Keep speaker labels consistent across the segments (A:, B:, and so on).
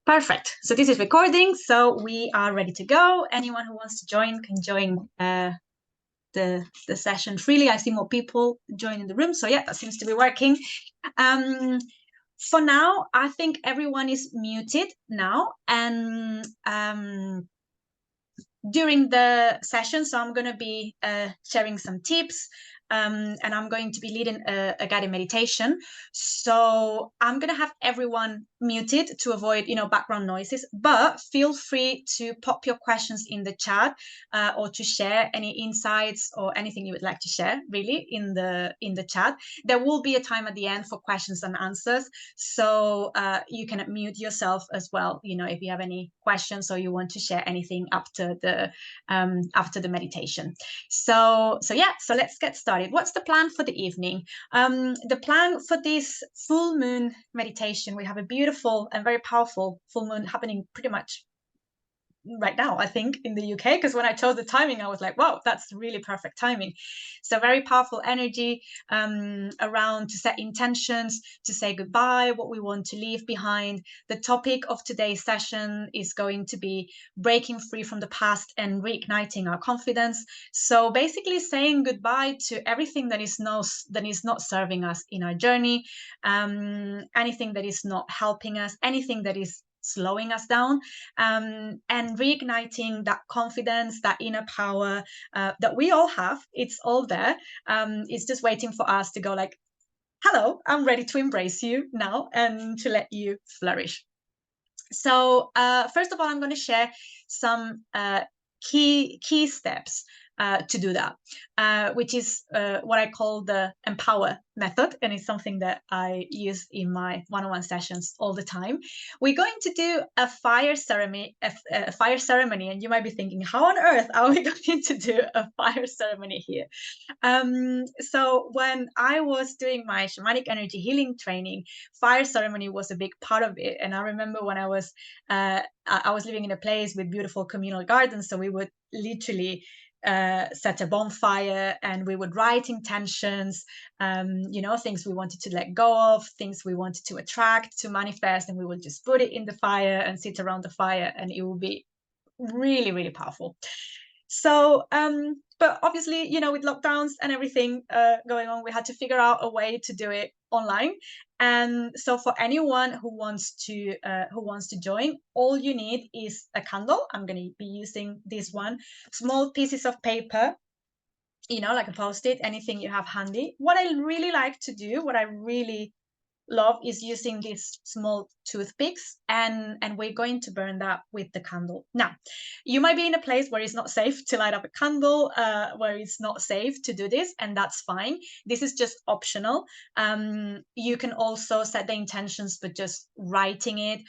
A: Perfect. So this is recording, so we are ready to go. Anyone who wants to join can join the session freely. I see more people joining the room, so yeah, that seems to be working. For now, I think everyone is muted now, and during the session, so I'm going to be sharing some tips, and I'm going to be leading a guided meditation. So I'm going to have everyone muted to avoid, background noises, but feel free to pop your questions in the chat or to share any insights or anything you would like to share, really, in the chat. There will be a time at the end for questions and answers, so you can mute yourself as well, if you have any questions or you want to share anything after the meditation. So let's get started. What's the plan for the evening? The plan for this full moon meditation, we have a beautiful and very powerful full moon happening pretty much right now, I think, in the UK, because when I chose the timing, I was like, wow, that's really perfect timing. So very powerful energy around to set intentions, to say goodbye, what we want to leave behind. The topic of today's session is going to be breaking free from the past and reigniting our confidence. So basically saying goodbye to everything that is not serving us in our journey, anything that is not helping us, anything that is slowing us down, and reigniting that confidence, that inner power that we all have. It's all there. It's just waiting for us to go like, hello, I'm ready to embrace you now and to let you flourish. So first of all, I'm going to share some key steps to do that, which is what I call the empower method, and it's something that I use in my one-on-one sessions all the time. We're going to do a fire ceremony, and you might be thinking, how on earth are we going to do a fire ceremony here? So when I was doing my shamanic energy healing training, fire ceremony was a big part of it. And I remember when I was living in a place with beautiful communal gardens, so we would literally set a bonfire and we would write intentions, things we wanted to let go of, things we wanted to attract, to manifest, and we would just put it in the fire and sit around the fire, and it would be really, really powerful. So but obviously, with lockdowns and everything going on, we had to figure out a way to do it online. And so for anyone who wants to join, all you need is a candle. I'm going to be using this one, small pieces of paper, like a post-it, anything you have handy. What I really like to do, what I really love, is using these small toothpicks, and we're going to burn that with the candle. Now, you might be in a place where it's not safe to light up a candle, where it's not safe to do this, and that's fine. This is just optional. You can also set the intentions, but just writing it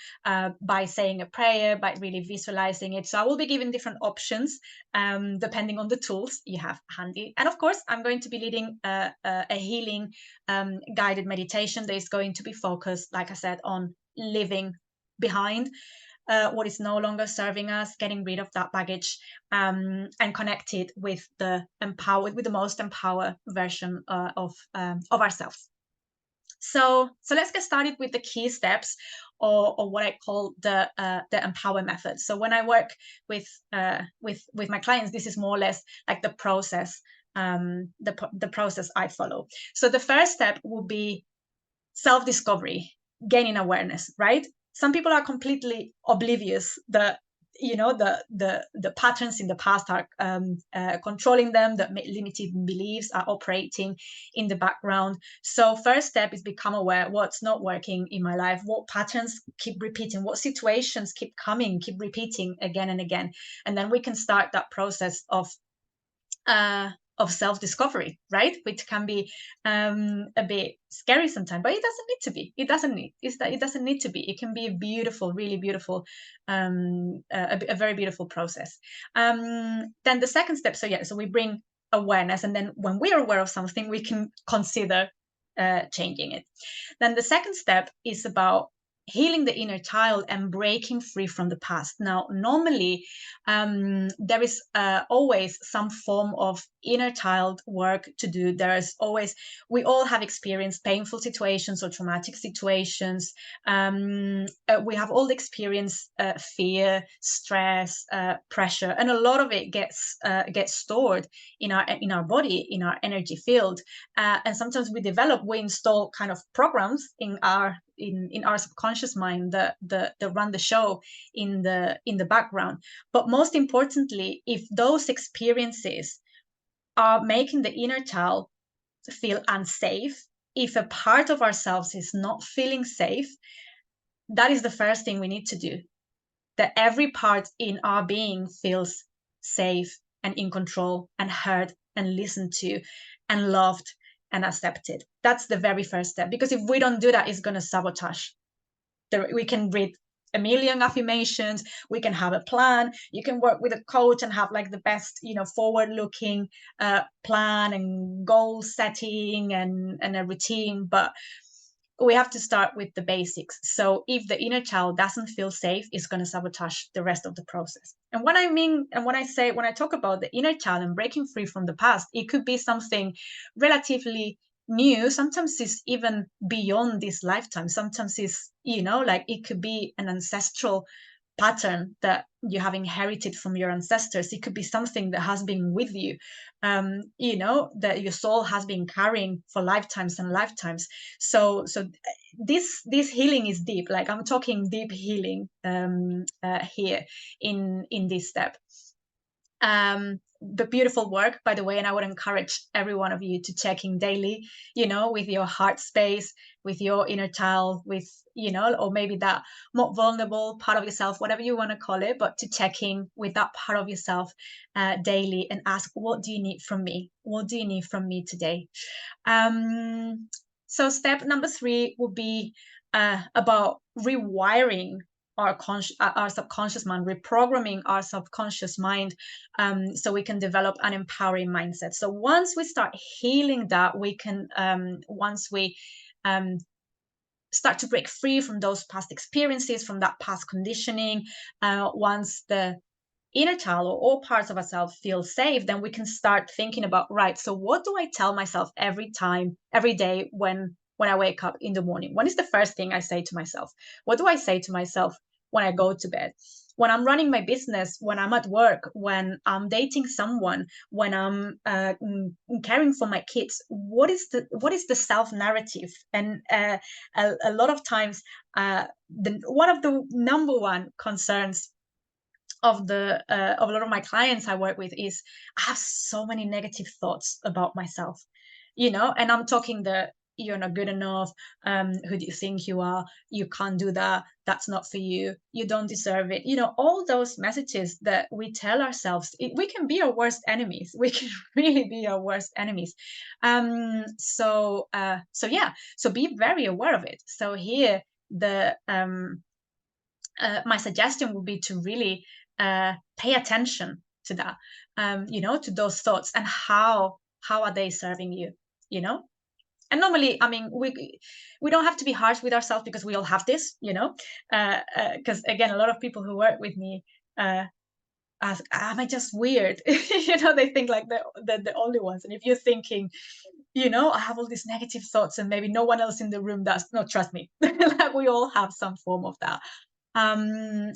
A: by saying a prayer, by really visualizing it. So I will be giving different options depending on the tools you have handy. And of course, I'm going to be leading a healing guided meditation that is going to be focused, like I said, on leaving behind what is no longer serving us, getting rid of that baggage, and connected with the most empowered version of ourselves. So let's get started with the key steps, or what I call the empower method. So when I work with my clients, this is more or less like the process. The process I follow. So the first step will be self-discovery, gaining awareness, right? Some people are completely oblivious that the patterns in the past are controlling them, that limiting beliefs are operating in the background. So first step is become aware what's not working in my life, what patterns keep repeating, what situations keep coming, keep repeating again and again. And then we can start that process of self-discovery, right? Which can be a bit scary sometimes, but it doesn't need to be. It doesn't need to be. It can be a beautiful, really beautiful, a very beautiful process. Then the second step, so we bring awareness, and then when we are aware of something, we can consider changing it. Then the second step is about healing the inner child and breaking free from the past. Now, normally, there is always some form of inner child work to do. There is always, we all have experienced painful situations or traumatic situations. We have all experienced fear, stress, pressure, and a lot of it gets stored in our body, in our energy field. And sometimes we install kind of programs in our subconscious mind that run the show in the background. But most importantly, if those experiences are making the inner child feel unsafe, if a part of ourselves is not feeling safe, that is the first thing we need to do. That every part in our being feels safe and in control and heard and listened to and loved and accepted. That's the very first step, because if we don't do that, it's going to sabotage. We can read a million affirmations, we can have a plan, you can work with a coach and have like the best, forward looking plan and goal setting and a routine, but we have to start with the basics. So if the inner child doesn't feel safe, it's going to sabotage the rest of the process. And what I mean, and when I talk about the inner child and breaking free from the past, it could be something relatively new. Sometimes it's even beyond this lifetime. Sometimes it's, like it could be an ancestral pattern that you have inherited from your ancestors. It could be something that has been with you, that your soul has been carrying for lifetimes and lifetimes. So this healing is deep. Like I'm talking deep healing here in this step. The beautiful work, by the way, and I would encourage every one of you to check in daily, with your heart space, with your inner child, with, or maybe that more vulnerable part of yourself, whatever you want to call it, but to check in with that part of yourself daily and ask, what do you need from me? What do you need from me today? So step number 3 would be about rewiring our subconscious mind, reprogramming our subconscious mind, so we can develop an empowering mindset. So once we start healing that, we can, once we start to break free from those past experiences, from that past conditioning, once the inner child or all parts of ourselves feel safe, then we can start thinking about, right, so what do I tell myself every day when I wake up in the morning? What is the first thing I say to myself? What do I say to myself when I go to bed? When I'm running my business, when I'm at work, when I'm dating someone, when I'm caring for my kids, what is the self narrative? And a lot of times, one of the number one concerns of a lot of my clients I work with is, I have so many negative thoughts about myself, and I'm talking you're not good enough, who do you think you are, you can't do that, that's not for you, you don't deserve it, all those messages that we tell ourselves. We can be our worst enemies. We can really be our worst enemies. So be very aware of it. So here my suggestion would be to really pay attention to that, to those thoughts, and how are they serving you, And normally, I mean, we don't have to be harsh with ourselves, because we all have this, because again, a lot of people who work with me ask, am I just weird? They think like they're the only ones. And if you're thinking, I have all these negative thoughts and maybe no one else in the room does, no, trust me, like we all have some form of that. And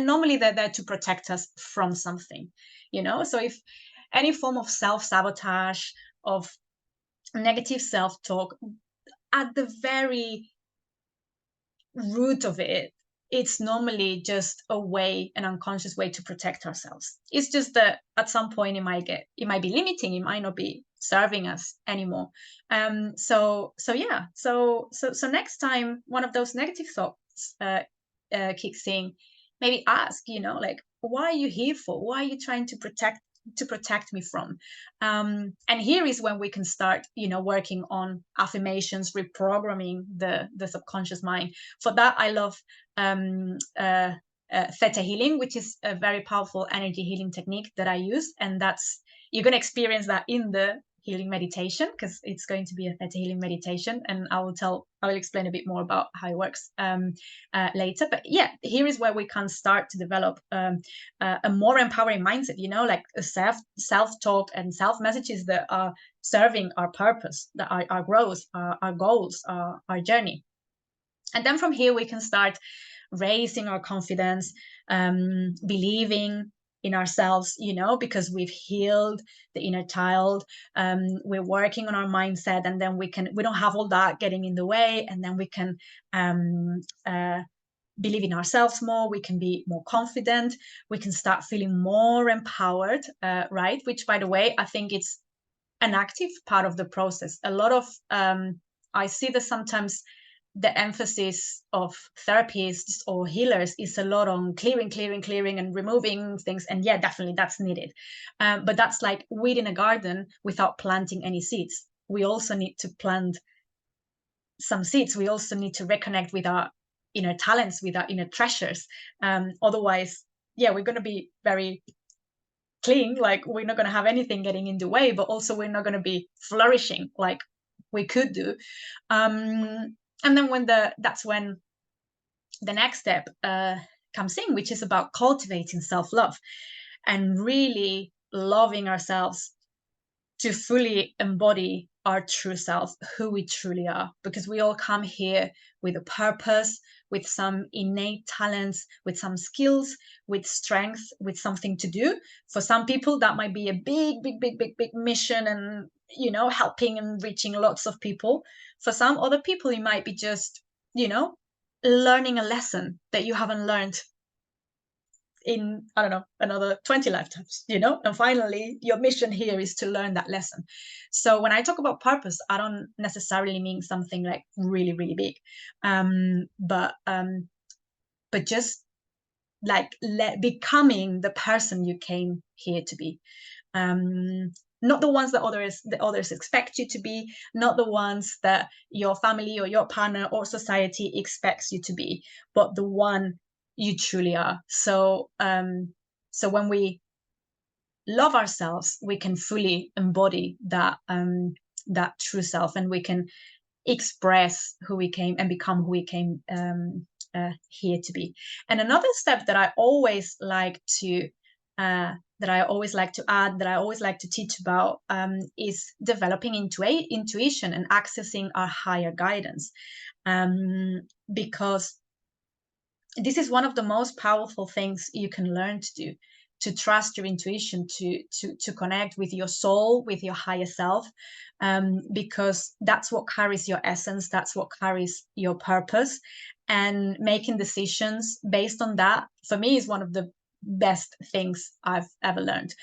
A: normally they're there to protect us from something, So if any form of self-sabotage, of negative self-talk, at the very root of it, it's normally just an unconscious way to protect ourselves. It's just that at some point it might be limiting, it might not be serving us anymore. So next time one of those negative thoughts kicks in, maybe ask, like, why are you here for? Why are you trying to protect me from? And here is when we can start, working on affirmations, reprogramming the subconscious mind. For that, I love Theta healing, which is a very powerful energy healing technique that I use, and you're going to experience that in the healing meditation, because it's going to be a Theta healing meditation, and I will explain a bit more about how it works later. But yeah, here is where we can start to develop a more empowering mindset, you know, like a self-talk and self-messages that are serving our purpose, that our growth, our goals, our journey. And then from here we can start raising our confidence, believing in ourselves, you know, because we've healed the inner child. We're working on our mindset, and then we don't have all that getting in the way, and then we can believe in ourselves more. We can be more confident. We can start feeling more empowered, right? Which, by the way, I think it's an active part of the process. A lot of I see that sometimes the emphasis of therapists or healers is a lot on clearing and removing things. And yeah, definitely that's needed. But that's like weeding a garden without planting any seeds. We also need to plant some seeds. We also need to reconnect with our inner talents, with our inner treasures. Otherwise, yeah, we're going to be very clean, like we're not going to have anything getting in the way, but also we're not going to be flourishing like we could do. And then that's when the next step comes in, which is about cultivating self-love and really loving ourselves to fully embody our true self, who we truly are, because we all come here with a purpose, with some innate talents, with some skills, with strength, with something to do. For some people, that might be a big mission, and, you know, helping and reaching lots of people. For some other people, it might be just, you know, learning a lesson that you haven't learned in, I don't know, another 20 lifetimes, you know. And finally, your mission here is to learn that lesson. So when I talk about purpose, I don't necessarily mean something like really big, but just like becoming the person you came here to be. Not the ones that others expect you to be, not the ones that your family or your partner or society expects you to be, but the one you truly are. So when we love ourselves, we can fully embody that true self, and we can express who we came and become who we came here to be. And another step that I always like to add, that I always like to teach about, is developing intuition and accessing our higher guidance, because this is one of the most powerful things you can learn to do, to trust your intuition, to connect with your soul, with your higher self, because that's what carries your essence, that's what carries your purpose. And making decisions based on that, for me, is one of the best things I've ever learned,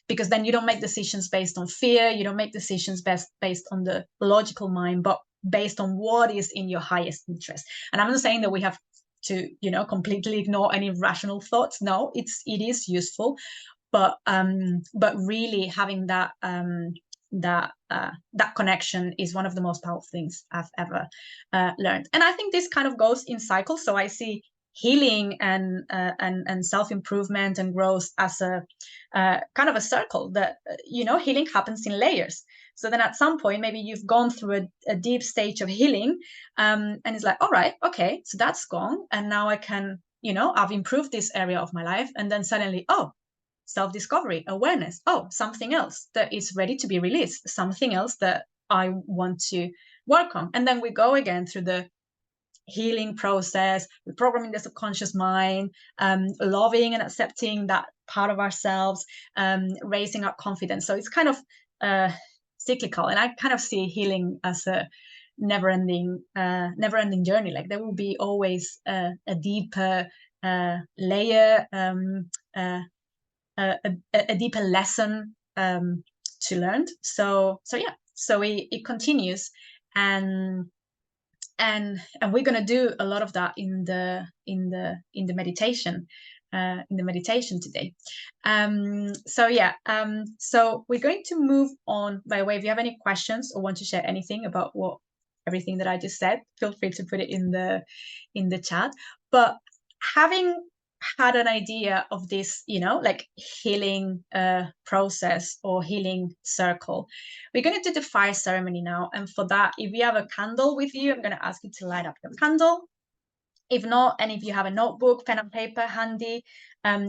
A: because then you don't make decisions based on fear, you don't make decisions based on the logical mind, but based on what is in your highest interest. And I'm not saying that we have to, you know, completely ignore any rational thoughts. No, it is useful, but really having that connection is one of the most powerful things I've ever learned. And I think this kind of goes in cycles. So I see healing and self-improvement and growth as a kind of a circle, that, you know, healing happens in layers. So then at some point, maybe you've gone through a deep stage of healing, and it's like, all right, okay, so that's gone. And now I can, you know, I've improved this area of my life. And then suddenly, oh, self-discovery, awareness, oh, something else that is ready to be released, something else that I want to work on. And then we go again through the healing process, reprogramming the subconscious mind, loving and accepting that part of ourselves, raising our confidence. So it's kind of cyclical, and I kind of see healing as a never-ending journey. Like there will be always a deeper layer, a deeper lesson to learn. So yeah, so it continues, and we're going to do a lot of that in the meditation, today. So yeah, so we're going to move on. By the way, if you have any questions or want to share anything about everything that I just said, feel free to put it in the chat. But having had an idea of this, you know, like healing process or healing circle, we're going to do the fire ceremony now. And for that, if you have a candle with you, I'm going to ask you to light up your candle. If not, and if you have a notebook, pen and paper handy,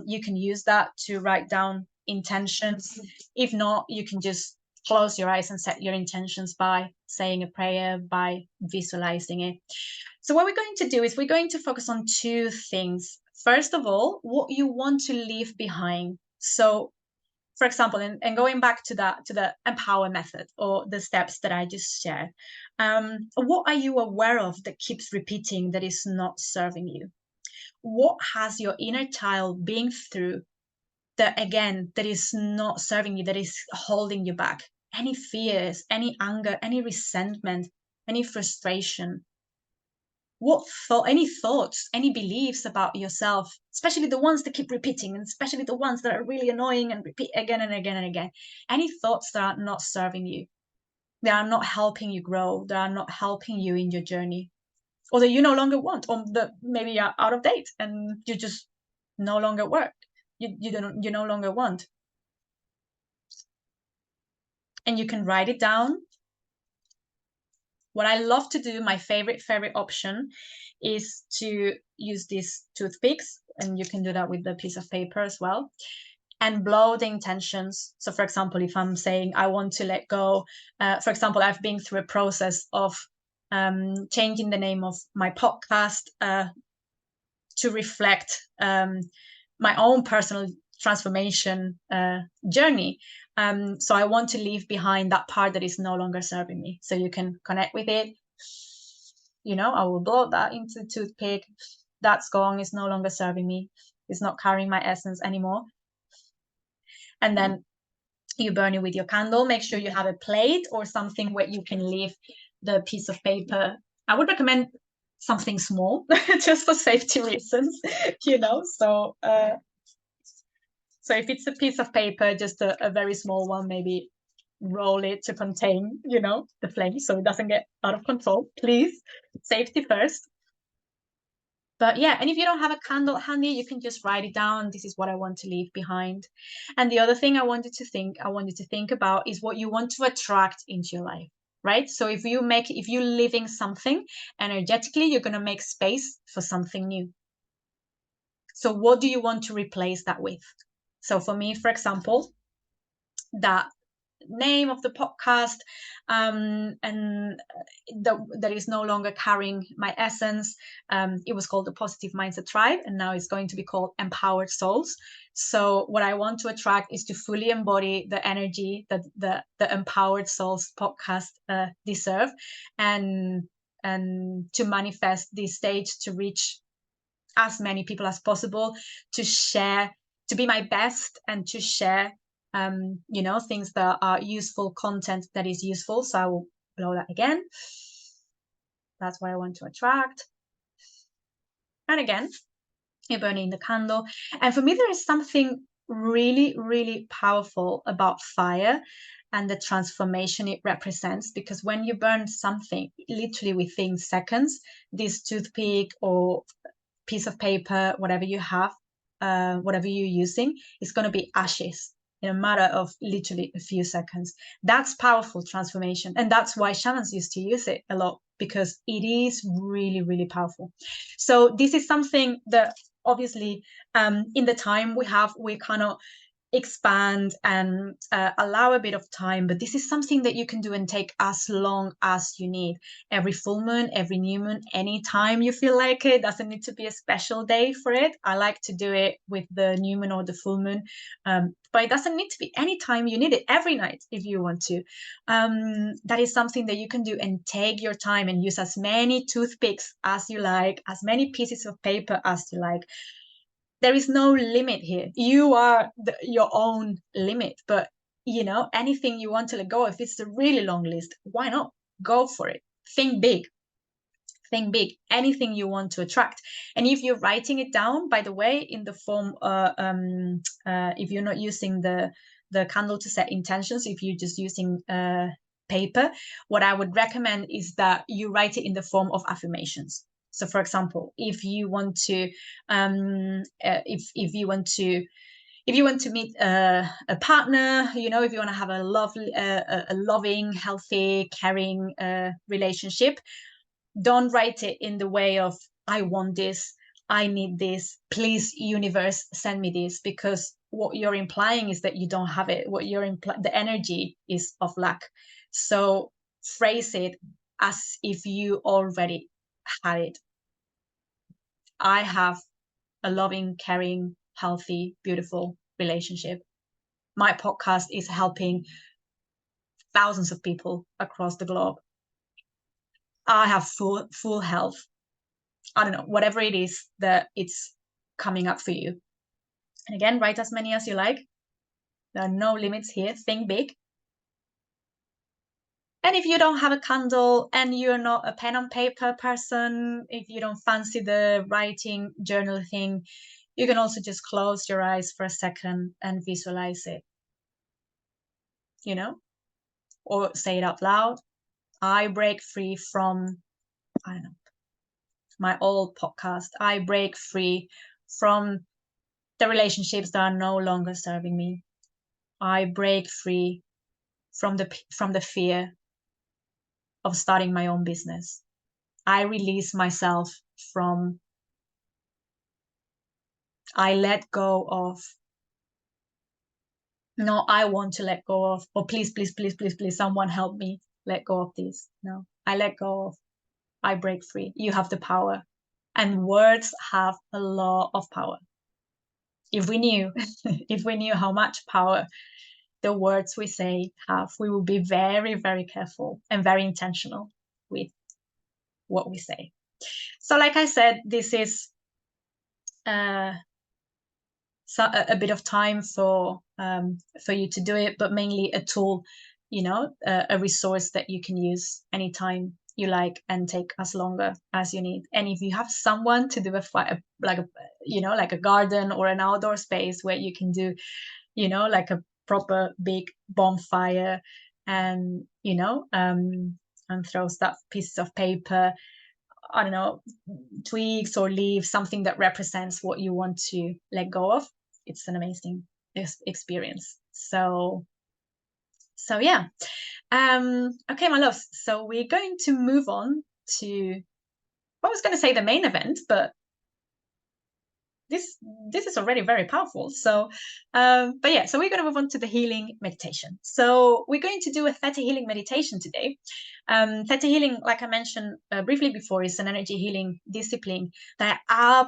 A: you can use that to write down intentions. If not, you can just close your eyes and set your intentions by saying a prayer, by visualizing it. So what we're going to do is we're going to focus on two things. First of all, what you want to leave behind. So, for example, and going back to the empower method or the steps that I just shared, what are you aware of that keeps repeating that is not serving you? What has your inner child been through that, again, that is not serving you, that is holding you back? Any fears, any anger, any resentment, any frustration? Any thoughts, any beliefs about yourself, especially the ones that keep repeating, and especially the ones that are really annoying and repeat again and again and again. Any thoughts that are not serving you, that are not helping you grow, that are not helping you in your journey, or that you no longer want, or that maybe are out of date and you just no longer work. You no longer want. And you can write it down. What I love to do, my favorite option, is to use these toothpicks, and you can do that with the piece of paper as well, and blow the intentions. So for example, if I'm saying I want to let go, for example, I've been through a process of changing the name of my podcast to reflect my own personal transformation journey. So I want to leave behind that part that is no longer serving me. So you can connect with it. You know, I will blow that into the toothpick. That's gone. It's no longer serving me. It's not carrying my essence anymore. And then you burn it with your candle. Make sure you have a plate or something where you can leave the piece of paper. I would recommend something small, just for safety reasons, you know. So if it's a piece of paper, just a very small one, maybe roll it to contain, you know, the flame so it doesn't get out of control. Please, safety first. But yeah, and if you don't have a candle handy, you can just write it down. This is what I want to leave behind. And the other thing I want you to think about is what you want to attract into your life, right? So if you're living something energetically, you're going to make space for something new. So what do you want to replace that with? So for me, for example, that name of the podcast, and that is no longer carrying my essence. It was called the Positive Mindset Tribe, and now it's going to be called Empowered Souls. So what I want to attract is to fully embody the energy that the Empowered Souls podcast deserve, and to manifest this stage, to reach as many people as possible, to share, to be my best, and to share you know, things that are useful, content that is useful. So I will blow that again. That's what I want to attract. And again, you're burning the candle. And for me, there is something really, really powerful about fire and the transformation it represents, because when you burn something, literally within seconds, this toothpick or piece of paper, whatever you have, whatever you're using, is going to be ashes in a matter of literally a few seconds. That's powerful transformation. And that's why shamans used to use it a lot, because it is really, really powerful. So this is something that obviously in the time we have, we kind of expand and allow a bit of time, but this is something that you can do and take as long as you need. Every full moon, every new moon, anytime you feel like it. Doesn't need to be a special day for it. I like to do it with the new moon or the full moon, but it doesn't need to be anytime you need it. Every night if you want to. That is something that you can do, and take your time and use as many toothpicks as you like, as many pieces of paper as you like. There is no limit here. You are your own limit, but you know, anything you want to let go, if it's a really long list, why not go for it? Think big. Anything you want to attract. And if you're writing it down, by the way, in the form if you're not using the candle to set intentions, if you're just using paper, what I would recommend is that you write it in the form of affirmations. So for example, if you want to if you want to meet a partner, you know, if you want to have a lovely, a loving, healthy, caring relationship, don't write it in the way of, I want this, I need this, please, universe, send me this, because what you're implying is that you don't have it. What you're the energy is of lack. So phrase it as if you already had it. I have a loving, caring, healthy, beautiful relationship. My podcast is helping thousands of people across the globe. I have full health. I don't know, whatever it is that it's coming up for you. And again, write as many as you like. There are no limits here. Think big. And if you don't have a candle and you're not a pen and paper person, if you don't fancy the writing journal thing, you can also just close your eyes for a second and visualize it, you know, or say it out loud. I break free from, I don't know, my old podcast. I break free from the relationships that are no longer serving me. I break free from the fear of starting my own business. I release myself from, I let go of, no, I want to let go of, or please, please, please, please, please, someone help me let go of this. No, I let go of, I break free. You have the power. And words have a lot of power. If we knew, if we knew how much power the words we say have, we will be very, very careful and very intentional with what we say. So like I said, this is a bit of time for you to do it, but mainly a tool, you know, a resource that you can use anytime you like and take as longer as you need. And if you have someone to do like a garden or an outdoor space where you can do, you know, like a proper big bonfire and, you know, and throw stuff, pieces of paper, I don't know, twigs or leaves, something that represents what you want to let go of. It's an amazing experience. So yeah. Okay, my loves. So we're going to move on to, I was going to say the main event, but this is already very powerful. So but yeah, so we're going to move on to the healing meditation. So we're going to do a Theta healing meditation today. Theta healing, like I mentioned briefly before, is an energy healing discipline that I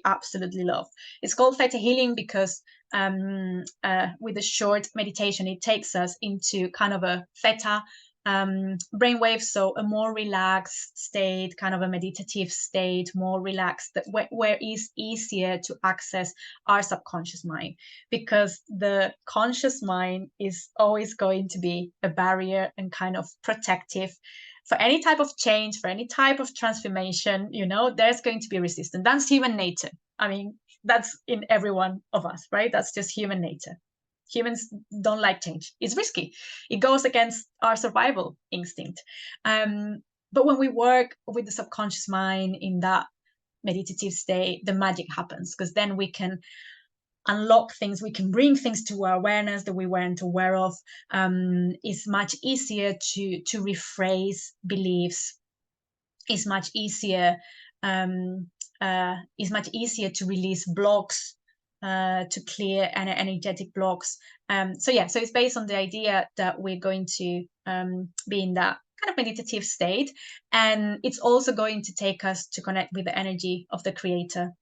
A: absolutely love. It's called Theta healing because with a short meditation, it takes us into kind of a theta brainwaves, so a more relaxed state, kind of a meditative state, more relaxed, where it's easier to access our subconscious mind, because the conscious mind is always going to be a barrier and kind of protective for any type of change, for any type of transformation. You know, there's going to be resistance. That's human nature. I mean, that's in every one of us, right? That's just human nature. Humans don't like change. It's risky. It goes against our survival instinct. But when we work with the subconscious mind in that meditative state, the magic happens, because then we can unlock things, we can bring things to our awareness that we weren't aware of. It's much easier to rephrase beliefs. It's much easier to release blocks, to clear energetic blocks. So it's based on the idea that we're going to be in that kind of meditative state, and it's also going to take us to connect with the energy of the creator.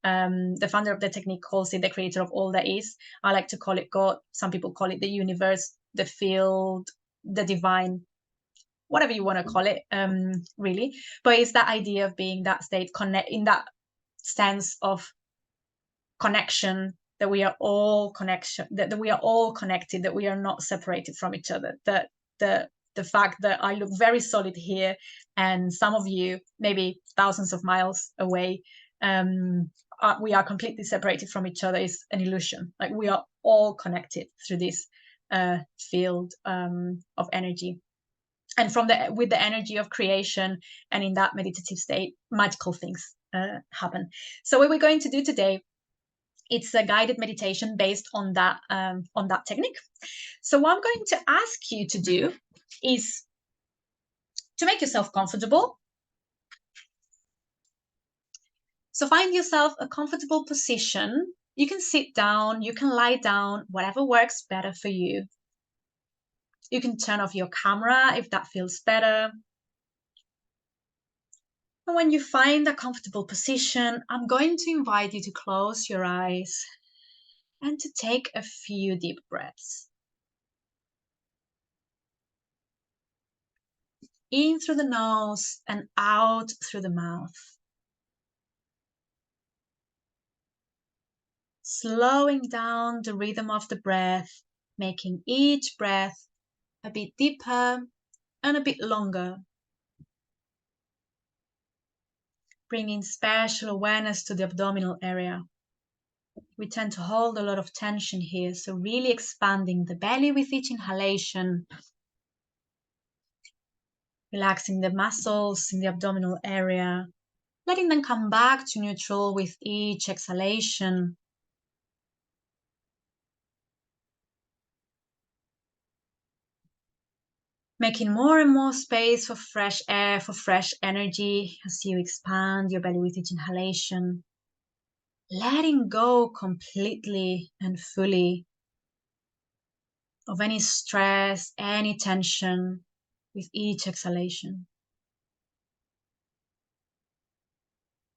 A: The founder of the technique calls it the creator of all that is. I like to call it God. Some people call it the universe, the field, the divine, whatever you want to call it, really. But it's that idea of being that state, in that sense of connection, that we are all that we are all connected, that we are not separated from each other, that the fact that I look very solid here and some of you maybe thousands of miles away, we are completely separated from each other, is an illusion. Like, we are all connected through this field of energy. and with the energy of creation, and in that meditative state, magical things happen. So what we're going to do today, it's a guided meditation based on that technique. So what I'm going to ask you to do is to make yourself comfortable. So find yourself a comfortable position. You can sit down, you can lie down, whatever works better for you. You can turn off your camera if that feels better. And when you find a comfortable position, I'm going to invite you to close your eyes and to take a few deep breaths. In through the nose and out through the mouth. Slowing down the rhythm of the breath, making each breath a bit deeper and a bit longer. Bringing special awareness to the abdominal area. We tend to hold a lot of tension here, so really expanding the belly with each inhalation. Relaxing the muscles in the abdominal area, letting them come back to neutral with each exhalation. Making more and more space for fresh air, for fresh energy as you expand your belly with each inhalation. Letting go completely and fully of any stress, any tension with each exhalation.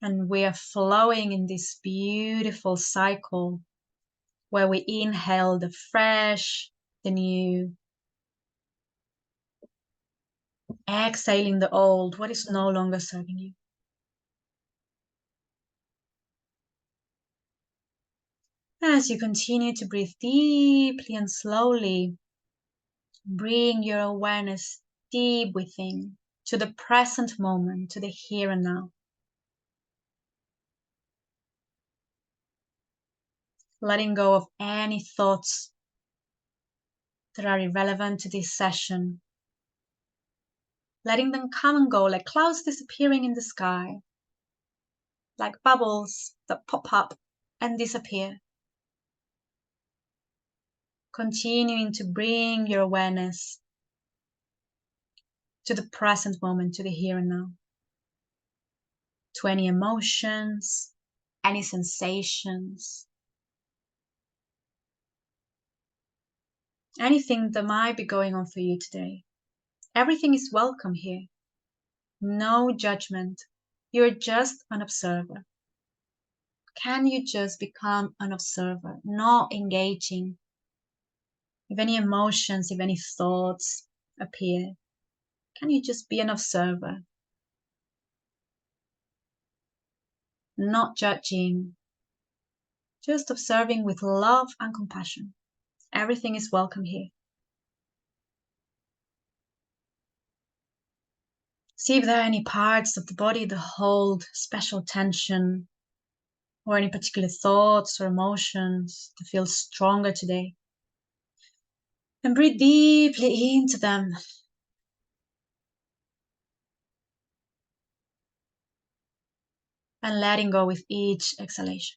A: And we are flowing in this beautiful cycle where we inhale the fresh, the new, exhaling the old, what is no longer serving you. As you continue to breathe deeply and slowly, bring your awareness deep within, to the present moment, to the here and now. Letting go of any thoughts that are irrelevant to this session. Letting them come and go like clouds disappearing in the sky, like bubbles that pop up and disappear. Continuing to bring your awareness to the present moment, to the here and now. To any emotions, any sensations, anything that might be going on for you today. Everything is welcome here. No judgment. You're just an observer. Can you just become an observer, not engaging? If any emotions, if any thoughts appear, can you just be an observer? Not judging, just observing with love and compassion. Everything is welcome here. See if there are any parts of the body that hold special tension, or any particular thoughts or emotions that feel stronger today. And breathe deeply into them. And letting go with each exhalation.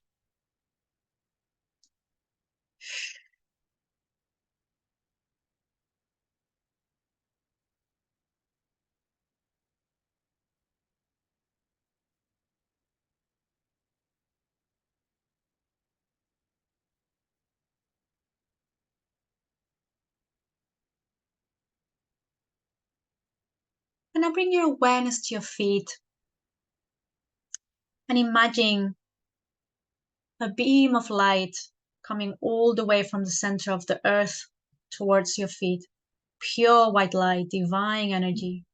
A: And now bring your awareness to your feet. And imagine a beam of light coming all the way from the center of the earth towards your feet. Pure white light, divine energy.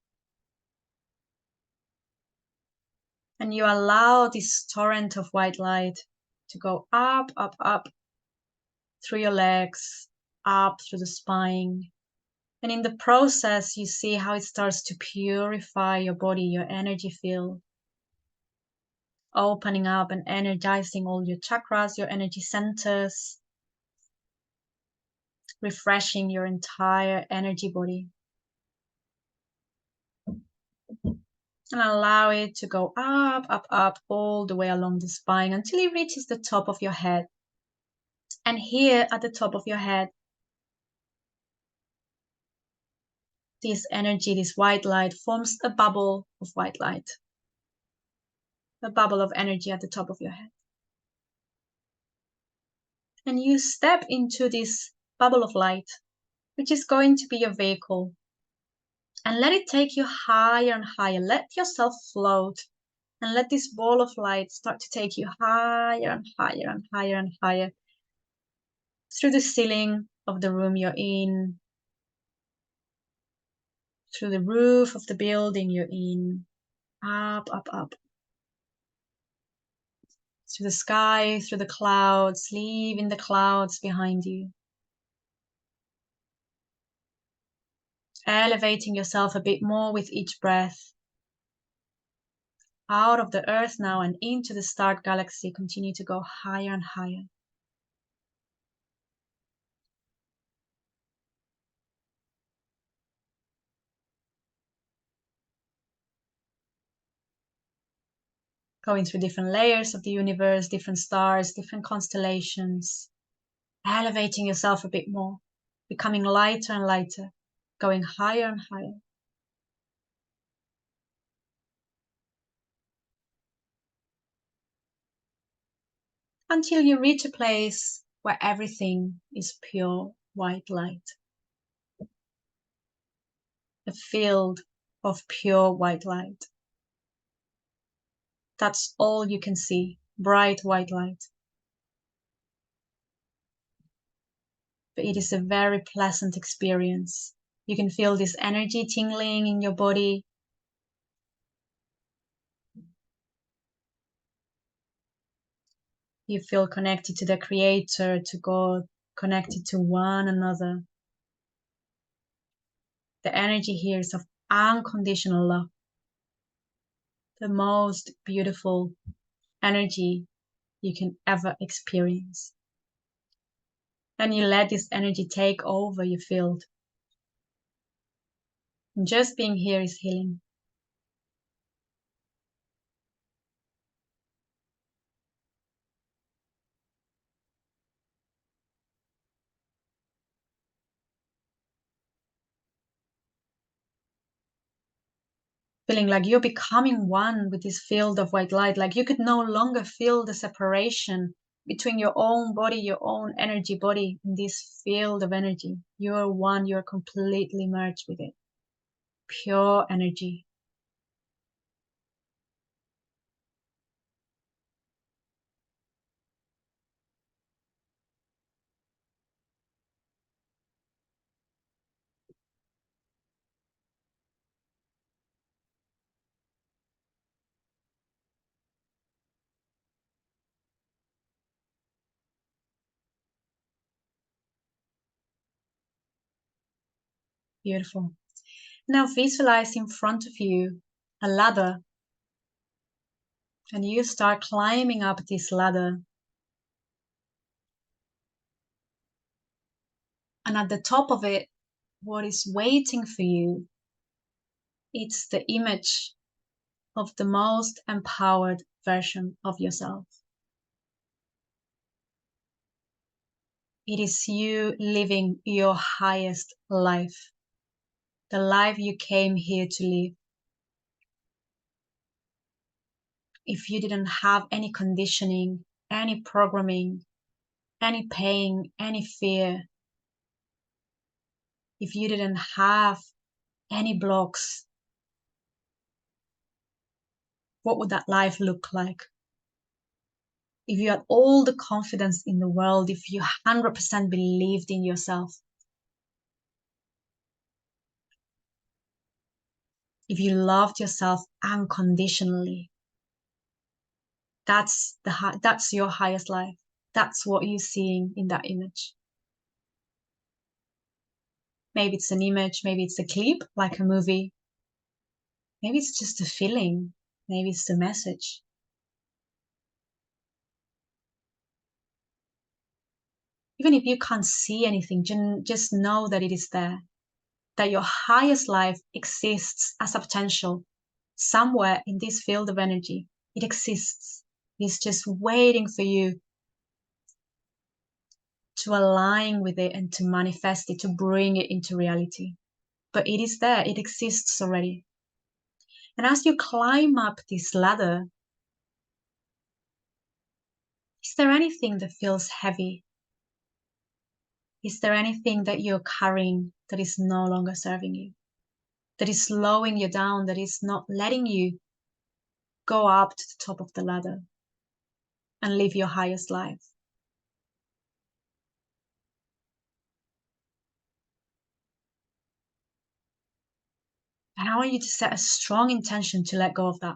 A: And you allow this torrent of white light to go up, up, up through your legs, up through the spine. And in the process, you see how it starts to purify your body, your energy field. Opening up and energizing all your chakras, your energy centers. Refreshing your entire energy body. And allow it to go up, up, up, all the way along the spine until it reaches the top of your head. And here at the top of your head, this energy, this white light, forms a bubble of white light. A bubble of energy at the top of your head. And you step into this bubble of light, which is going to be your vehicle. And let it take you higher and higher. Let yourself float. And let this ball of light start to take you higher and higher and higher and higher through the ceiling of the room you're in, through the roof of the building you're in, up, up, up. Through the sky, through the clouds, leaving the clouds behind you. Elevating yourself a bit more with each breath. Out of the earth now and into the star galaxy, continue to go higher and higher. Going through different layers of the universe, different stars, different constellations. Elevating yourself a bit more, becoming lighter and lighter, going higher and higher. Until you reach a place where everything is pure white light. A field of pure white light. That's all you can see, bright white light. But it is a very pleasant experience. You can feel this energy tingling in your body. You feel connected to the Creator, to God, connected to one another. The energy here is of unconditional love. The most beautiful energy you can ever experience. And you let this energy take over your field. And just being here is healing. Feeling like you're becoming one with this field of white light, like you could no longer feel the separation between your own body, your own energy body, and this field of energy. You're one, you're completely merged with it. Pure energy. Beautiful. Now visualize in front of you a ladder, and you start climbing up this ladder. And at the top of it, what is waiting for you, it's the image of the most empowered version of yourself. It is you living your highest life, the life you came here to live. If you didn't have any conditioning, any programming, any pain, any fear, if you didn't have any blocks, what would that life look like? If you had all the confidence in the world, if you 100% believed in yourself, if you loved yourself unconditionally, that's your highest life. That's what you're seeing in that image. Maybe it's an image, maybe it's a clip, like a movie. Maybe it's just a feeling. Maybe it's the message. Even if you can't see anything, just know that it is there, that your highest life exists as a potential, somewhere in this field of energy. It exists. It's just waiting for you to align with it and to manifest it, to bring it into reality. But it is there. It exists already. And as you climb up this ladder, is there anything that feels heavy? Is there anything that you're carrying that is no longer serving you? That is slowing you down, that is not letting you go up to the top of the ladder and live your highest life? And I want you to set a strong intention to let go of that.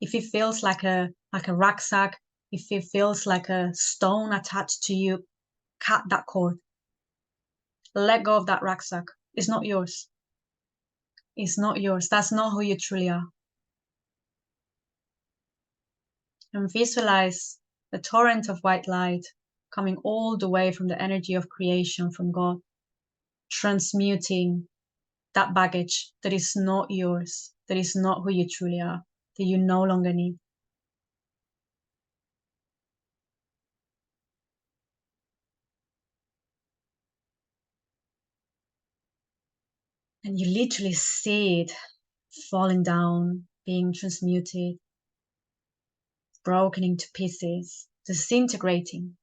A: If it feels like a rucksack, if it feels like a stone attached to you, cut that cord. Let go of that rucksack. It's not yours. It's not yours. That's not who you truly are. And visualize the torrent of white light coming all the way from the energy of creation, from God, transmuting that baggage that is not yours, that is not who you truly are, that you no longer need. And you literally see it falling down, being transmuted, broken into pieces, disintegrating.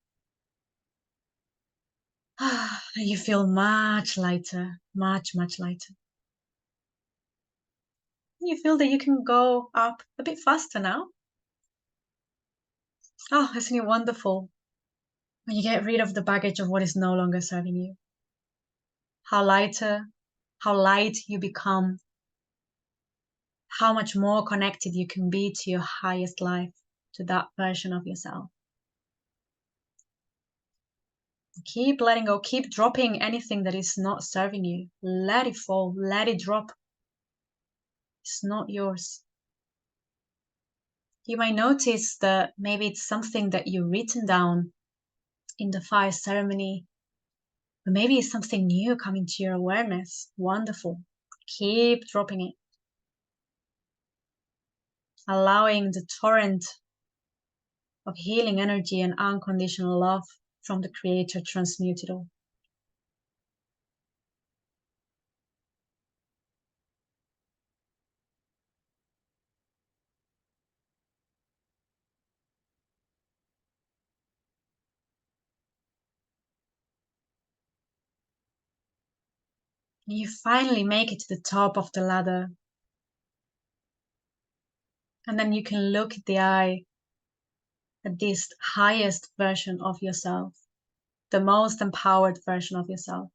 A: And you feel much lighter, much, much lighter. You feel that you can go up a bit faster now. Oh, isn't it wonderful when you get rid of the baggage of what is no longer serving you? How light you become, how much more connected you can be to your highest life, to that version of yourself. Keep letting go, keep dropping anything that is not serving you. Let it fall, let it drop. It's not yours. You might notice that maybe it's something that you've written down in the fire ceremony, or maybe it's something new coming to your awareness. Wonderful. Keep dropping it. Allowing the torrent of healing energy and unconditional love from the Creator transmute it all. And you finally make it to the top of the ladder. And then you can look at the eye at this highest version of yourself, the most empowered version of yourself.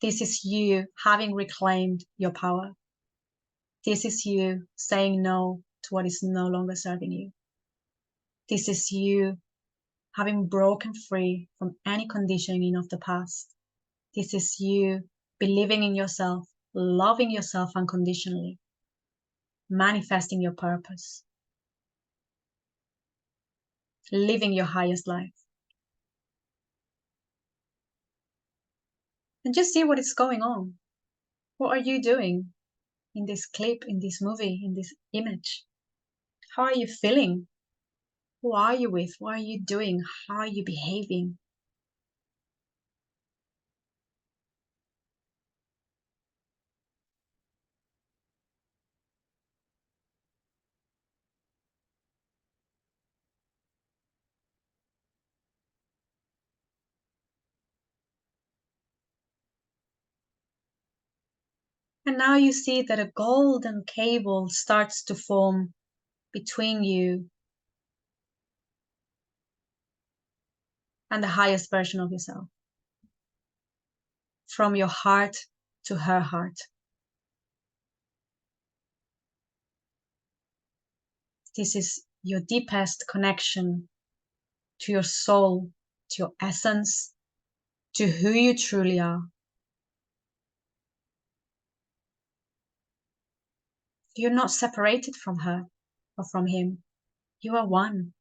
A: This is you having reclaimed your power. This is you saying no to what is no longer serving you. This is you having broken free from any conditioning of the past. This is you believing in yourself, loving yourself unconditionally, manifesting your purpose, living your highest life. And just see what is going on. What are you doing in this clip, in this movie, in this image? How are you feeling? Who are you with? What are you doing? How are you behaving? And now you see that a golden cable starts to form between you and the highest version of yourself. From your heart to her heart. This is your deepest connection to your soul, to your essence, to who you truly are. You're not separated from her or from him. You are one.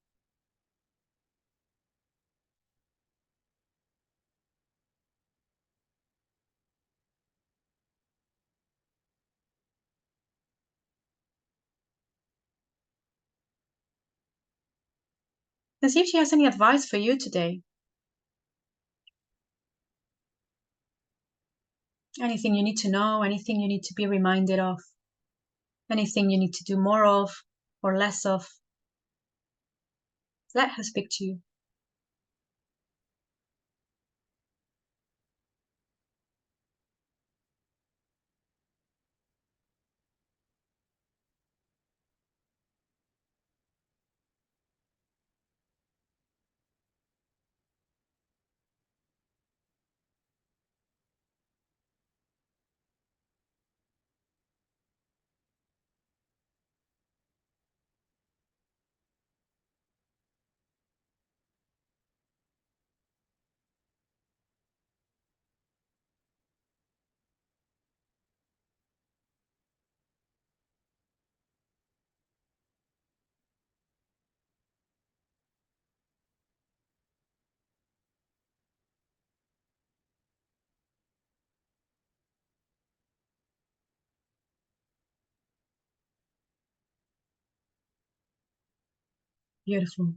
A: And see if she has any advice for you today. Anything you need to know, anything you need to be reminded of, anything you need to do more of or less of. Let her speak to you. Beautiful.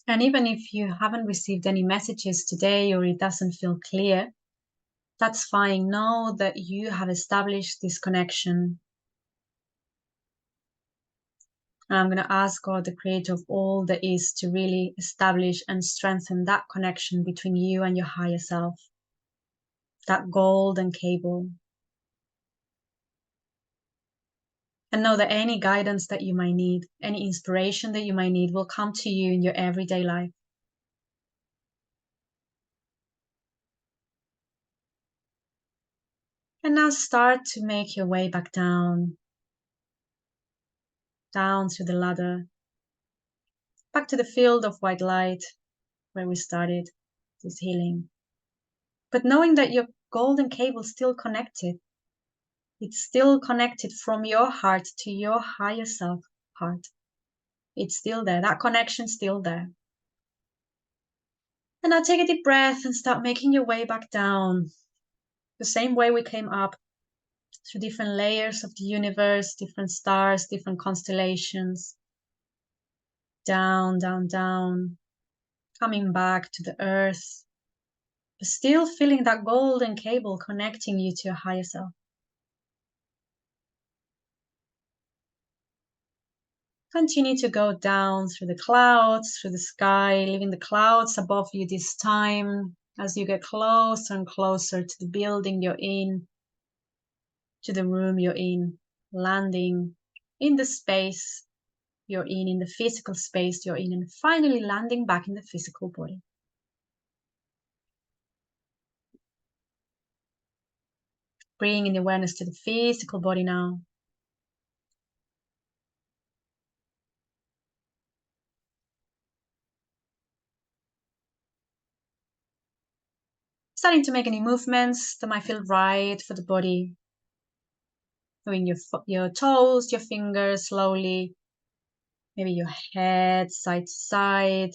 A: And even if you haven't received any messages today or it doesn't feel clear, that's fine. Know that you have established this connection. And I'm going to ask God, the creator of all that is, to really establish and strengthen that connection between you and your higher self, that golden cable. And know that any guidance that you might need, any inspiration that you might need will come to you in your everyday life. And now start to make your way back down through the ladder, back to the field of white light where we started this healing. But knowing that your golden cable is still connected, it's still connected from your heart to your higher self heart. It's still there. That connection's still there. And now take a deep breath and start making your way back down. The same way we came up, through different layers of the universe, different stars, different constellations. Down, down, down. Coming back to the earth. But still feeling that golden cable connecting you to your higher self. Continue to go down through the clouds, through the sky, leaving the clouds above you this time as you get closer and closer to the building you're in, to the room you're in, landing in the space you're in the physical space you're in, and finally landing back in the physical body. Bringing the awareness to the physical body now. Starting to make any movements that might feel right for the body. Moving your toes, your fingers slowly. Maybe your head side to side.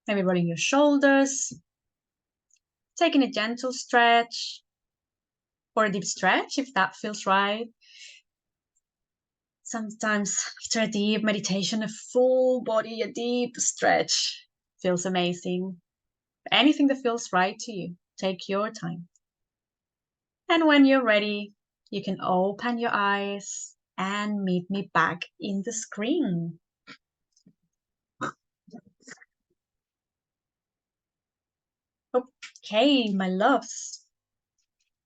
A: Maybe rolling your shoulders. Taking a gentle stretch or a deep stretch if that feels right. Sometimes after a deep meditation, a full body, a deep stretch feels amazing. Anything that feels right to you, take your time. And when you're ready, you can open your eyes and meet me back in the screen. Okay, my loves.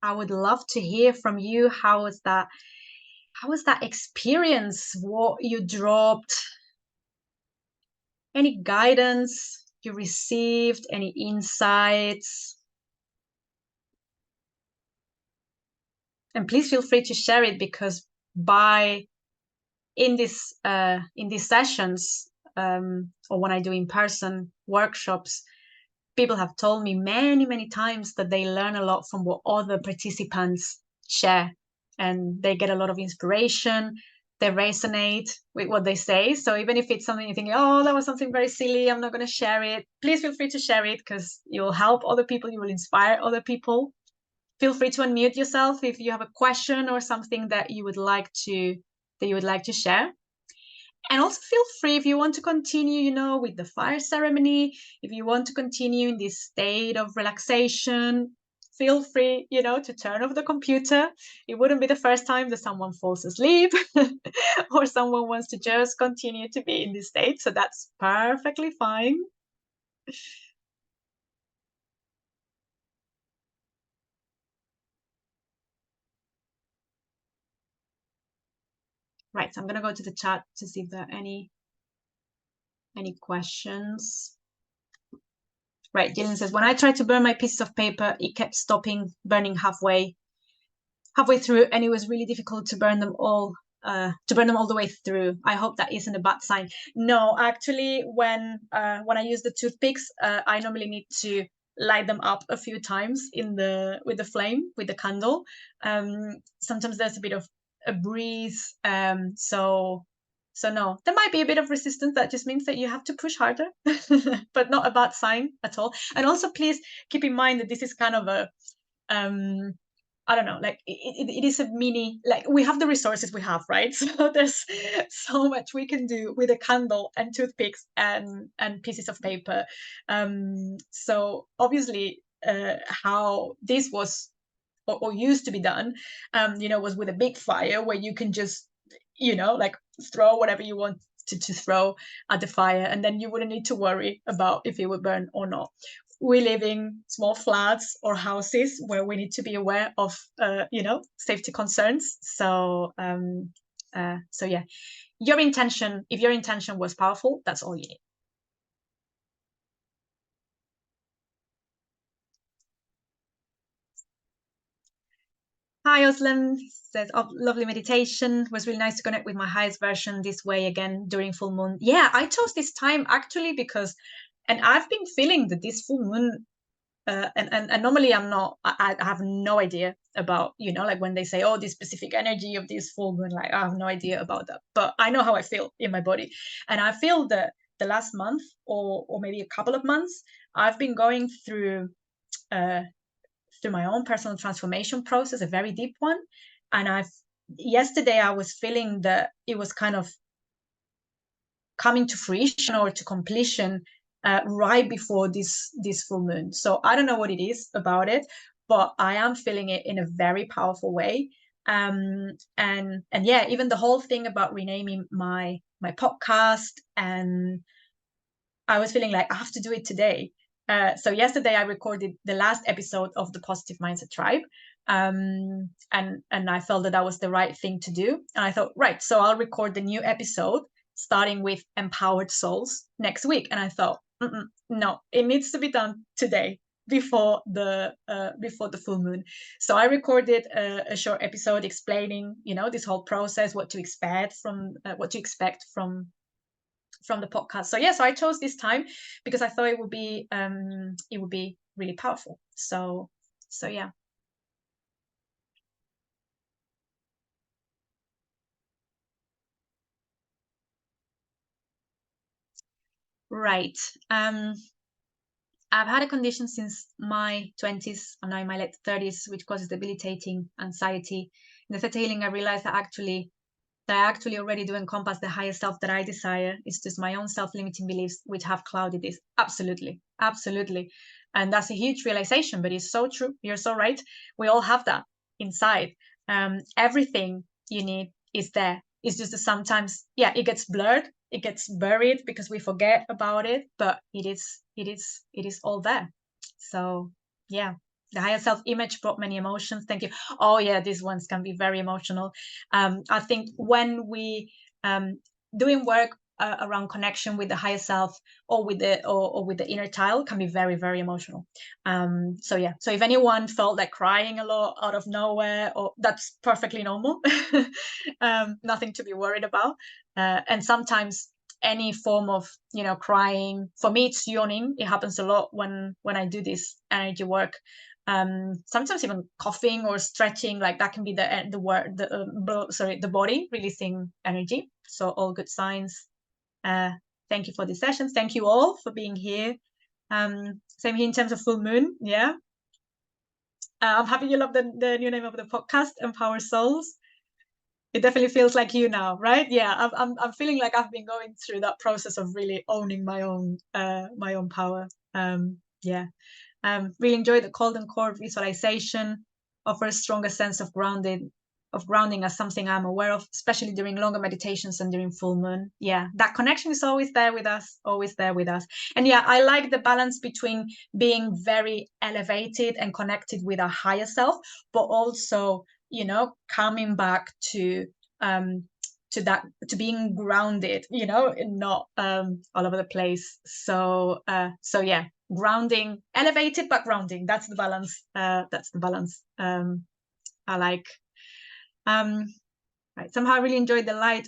A: I would love to hear from you. How was that experience? What you dropped? Any guidance you received? Any insights? And please feel free to share it, because in these sessions, or when I do in-person workshops, people have told me many times that they learn a lot from what other participants share, and they get a lot of inspiration. They resonate with what they say. So even if it's something you think, oh, that was something very silly, I'm not going to share it, please feel free to share it, because you'll help other people, you will inspire other people. Feel free to unmute yourself if you have a question or something that you would like to share. And also feel free if you want to continue, you know, with the fire ceremony, if you want to continue in this state of relaxation, feel free, you know, to turn off the computer. It wouldn't be the first time that someone falls asleep or someone wants to just continue to be in this state. So that's perfectly fine. Right, so I'm going to go to the chat to see if there are any questions. Right, Dylan says, when I tried to burn my pieces of paper, it kept stopping burning halfway through, and it was really difficult to burn them all the way through. I hope that isn't a bad sign. No, actually, when I use the toothpicks, I normally need to light them up a few times with the flame, with the candle. Sometimes there's a bit of a breeze, so no, there might be a bit of resistance. That just means that you have to push harder, but not a bad sign at all. And also, please keep in mind that this is kind of a I don't know, like it is a mini, like we have the resources we have, right? So there's so much we can do with a candle and toothpicks and pieces of paper. So obviously, how this was or used to be done, you know, was with a big fire where you can just, you know, like throw whatever you want to throw at the fire, and then you wouldn't need to worry about if it would burn or not. We live in small flats or houses where we need to be aware of, you know, safety concerns. So, so yeah, if your intention was powerful, that's all you need. Hi, Oslan says, oh, lovely meditation. Was really nice to connect with my highest version this way again during full moon. Yeah, I chose this time actually because, and I've been feeling that this full moon, and normally I have no idea about, you know, like when they say, oh, this specific energy of this full moon, like I have no idea about that. But I know how I feel in my body. And I feel that the last month or maybe a couple of months, I've been going through my own personal transformation process, a very deep one. And yesterday I was feeling that it was kind of coming to fruition or to completion right before this full moon. So I don't know what it is about it, but I am feeling it in a very powerful way. And yeah, even the whole thing about renaming my podcast, and I was feeling like I have to do it today. So yesterday I recorded the last episode of the Positive Mindset Tribe, and I felt that was the right thing to do. And I thought, right, so I'll record the new episode starting with Empowered Souls next week. And I thought, no, it needs to be done today before the full moon. So I recorded a short episode explaining, you know, this whole process, what to expect from the podcast. So yeah, so I chose this time because I thought it would be really powerful. So yeah. Right. I've had a condition since my 20s. I'm now in my late 30s, which causes debilitating anxiety. In the Theta healing, I realized that I actually already do encompass the higher self that I desire. It's just my own self-limiting beliefs which have clouded this. Absolutely. Absolutely. And that's a huge realization, but it's so true. You're so right. We all have that inside. Everything you need is there. It's just that sometimes, yeah, it gets blurred, it gets buried because we forget about it, but it is all there. So yeah. The higher self image brought many emotions. Thank you. Oh yeah, these ones can be very emotional. I think when we doing work around connection with the higher self or with the inner child can be very, very emotional. So yeah, so if anyone felt like crying a lot out of nowhere, or that's perfectly normal. Nothing to be worried about. And sometimes any form of, you know, crying, for me it's yawning. It happens a lot when I do this energy work. Sometimes even coughing or stretching, like that can be the body releasing energy. So all good signs. Thank you for the sessions. Thank you all for being here. Same here in terms of full moon. Yeah. I'm happy you love the new name of the podcast, Empower Souls. It definitely feels like you now, right? Yeah, I'm feeling like I've been going through that process of really owning my own power. Yeah. Really enjoyed the cold and core visualization. Offers stronger sense of grounding as something I'm aware of, especially during longer meditations and during full moon. Yeah, that connection is always there with us, always there with us. And yeah, I like the balance between being very elevated and connected with our higher self, but also, you know, coming back to being grounded, you know, and not all over the place. So yeah, grounding, elevated but grounding. That's the balance. I like. Right. Somehow I really enjoyed the light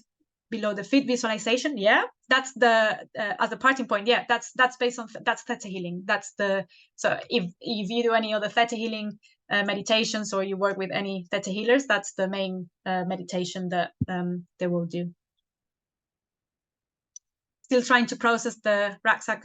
A: below the feet visualization. Yeah, that's the as a parting point. Yeah, that's based on that's Theta healing. That's the so if you do any other Theta healing meditations or you work with any Theta healers, that's the main meditation that they will do. Still trying to process the rucksack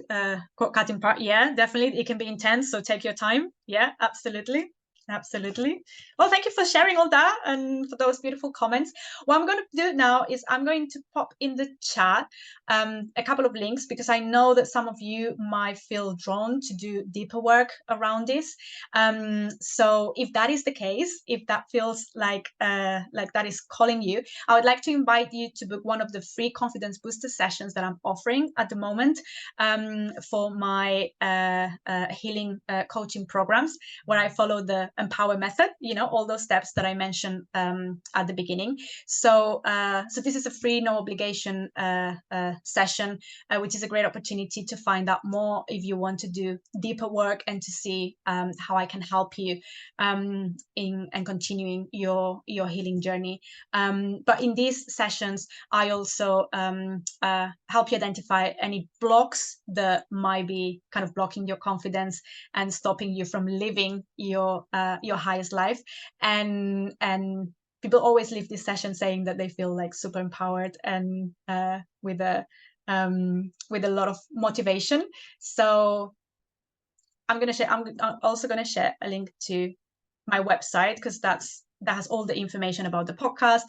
A: cord cutting part. Yeah, definitely. It can be intense, so take your time. Yeah, absolutely. Absolutely. Well, thank you for sharing all that and for those beautiful comments. What I'm going to do now is I'm going to pop in the chat a couple of links, because I know that some of you might feel drawn to do deeper work around this. So if that is the case, if that feels like that is calling you, I would like to invite you to book one of the free confidence booster sessions that I'm offering at the moment for my healing coaching programs, where I follow the Empower method, you know, all those steps that I mentioned at the beginning. So this is a free, no obligation session, which is a great opportunity to find out more if you want to do deeper work and to see how I can help you in continuing your healing journey. But in these sessions, I also help you identify any blocks that might be kind of blocking your confidence and stopping you from living your highest life. And people always leave this session saying that they feel like super empowered and with a lot of motivation. So I'm also gonna share a link to my website, because that has all the information about the podcast,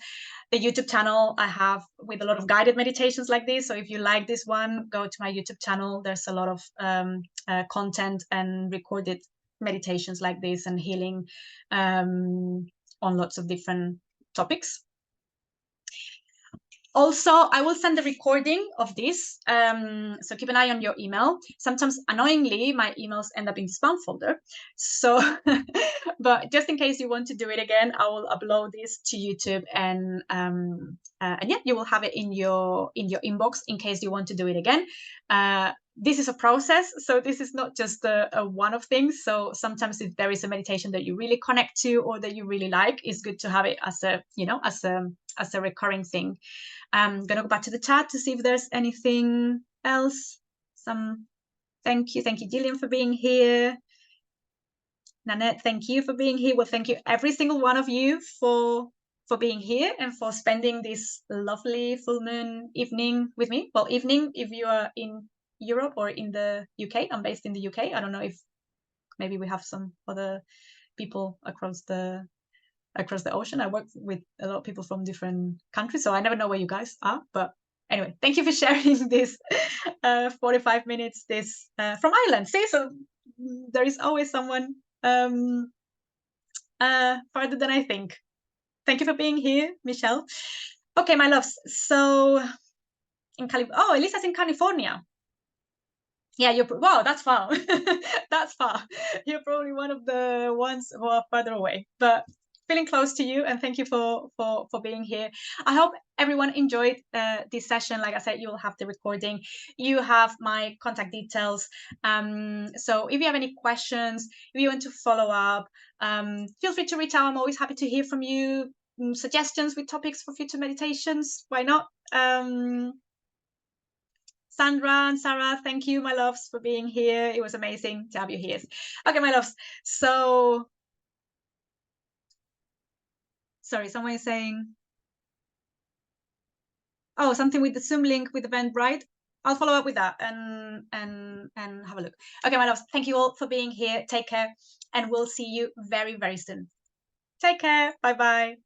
A: the YouTube channel I have with a lot of guided meditations like this. So if you like this one, go to my YouTube channel. There's a lot of content and recorded meditations like this and healing on lots of different topics. Also, I will send the recording of this, so keep an eye on your email. Sometimes, annoyingly, my emails end up in the spam folder. So, but just in case you want to do it again, I will upload this to YouTube, and yeah, you will have it in your inbox in case you want to do it again. This is a process, so this is not just a one-off thing. So sometimes if there is a meditation that you really connect to or that you really like, it's good to have it as a, you know, as a recurring thing. I'm gonna go back to the chat to see if there's anything else. Thank you, Gillian, for being here. Nanette, thank you for being here. Well, thank you every single one of you for being here and for spending this lovely full moon evening with me. Well, evening if you are in Europe or in the UK. I'm based in the UK. I don't know if maybe we have some other people across the ocean. I work with a lot of people from different countries, so I never know where you guys are. But anyway, thank you for sharing this 45 minutes this from Ireland. See, so there is always someone farther than I think. Thank you for being here, Michelle. Okay, my loves. So in Elisa's in California. Yeah, wow, that's far. That's far. You're probably one of the ones who are further away, but feeling close to you, and thank you for being here. I hope everyone enjoyed this session. Like I said, you will have the recording. You have my contact details. So if you have any questions, if you want to follow up, feel free to reach out. I'm always happy to hear from you. Suggestions with topics for future meditations, why not? Sandra and Sarah, thank you, my loves, for being here. It was amazing to have you here. Okay, my loves. So, sorry, someone is saying, oh, something with the Zoom link with Eventbrite. I'll follow up with that and have a look. Okay, my loves, thank you all for being here. Take care, and we'll see you very, very soon. Take care. Bye-bye.